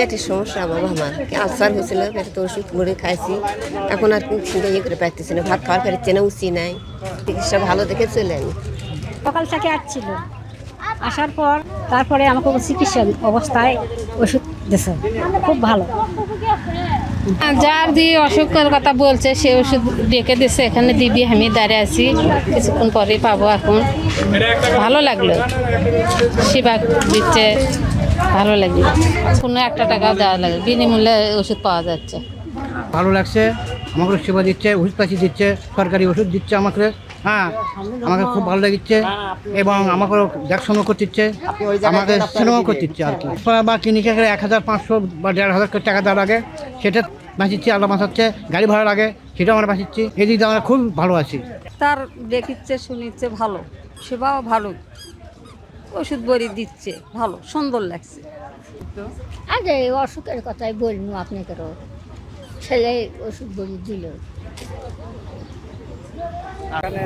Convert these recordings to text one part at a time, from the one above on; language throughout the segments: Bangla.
পেটের সমস্যা বাবা আমার আলসার হয়েছিল পেটে তো ওষুধ করে খাইছি এখন আর ইয়ে করে পাইতেছি না ভাত খাওয়ার ফেরছে না উচি নাই চিকিৎসা ভালো দেখে চলে আমি সকাল থেকে আসছিল আসার পর তারপরে আমাকে চিকিৎসা অবস্থায় ওষুধ দিয়েছে খুব ভালো। যার যে অসুখের কথা বলছে সে ওষুধ ডেকে দিচ্ছে এখানে দিবি আমি দাঁড়িয়ে আছি কিছুক্ষণ পরেই পাবো এখন ভালো লাগলো সেবা দিচ্ছে ভালো লাগলো কোনো একটা টাকাও দেওয়া লাগে বিনামূল্যে ওষুধ পাওয়া যাচ্ছে ভালো লাগছে আমাকে সেবা দিচ্ছে ওষুধ পাশি দিচ্ছে সরকারি ওষুধ দিচ্ছে আমাকে হ্যাঁ আমাকে খুব ভালো লাগছে এবং আমাকে দেখাশোনা করতে ইচ্ছে আমাকে সিনেমা করতে ইচ্ছে আর কি বা ক্লিনিকে 1500 বা 1500 টাকা দেওয়া লাগে সেটা বাঁচিচ্ছি আলাদা বাঁচাচ্ছে গাড়ি ভাড়া লাগে সেটাও আমরা বাঁচিচ্ছি এই দিক দিয়ে আমরা খুব ভালো আছি। তার দেখিচ্ছে শুনিচ্ছে ভালো সেবাও ভালো ওষুধ বড়ি দিচ্ছে ভালো সুন্দর লাগছে। আগে অসুখের কথাই বলবো আপনাকেও ছেলে ওষুধ বড়ি দিল। এখানে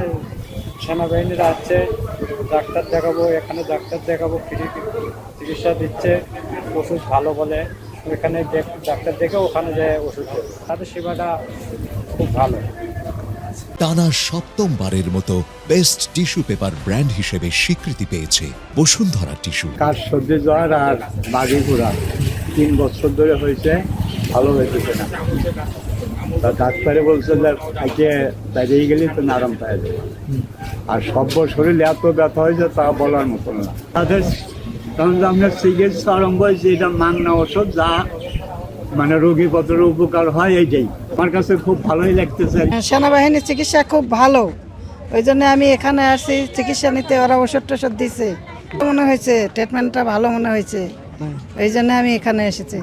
সেনাবাহিনীরা আছে ডাক্তার দেখাবো এখানে ডাক্তার দেখাবো ফ্রি চিকিৎসা দিচ্ছে ওষুধ ভালো বলে এখানে ডাক্তার দেখে ওখানে যে ওষুধ দেবে তাদের সেবাটা খুব ভালো। টানা সপ্তমবারের মতো বেস্ট টিস্যু পেপার ব্র্যান্ড হিসেবে স্বীকৃতি পেয়েছে বসুন্ধরা টিস্যু। কাজ সর্দি জ্বর আর বাগি ঘোরা 3 বছর ধরে হয়েছে ভালো হয়েছে না তা ডাক্তারে বলছে যে খাইতে বেরিয়ে গেলে তো আরাম পাওয়া যাবে আর সব শরীরে এত ব্যথা হয়েছে তা বলার মতো না তাদের কারণ আমরা চিকিৎসা আরম্ভ হয়েছে এটা মাংনা ওষুধ যা মানে রোগীপত্রের উপকার হয় এইটাই আমার কাছে খুব ভালোই লাগতেছে। সেনাবাহিনীর চিকিৎসা খুব ভালো ওই জন্য আমি এখানে আসি চিকিৎসা নিতে ওরা ওষুধ টষুধ দিছে মনে হয়েছে ট্রিটমেন্টটা ভালো মনে হয়েছে ওই জন্য আমি এখানে এসেছি।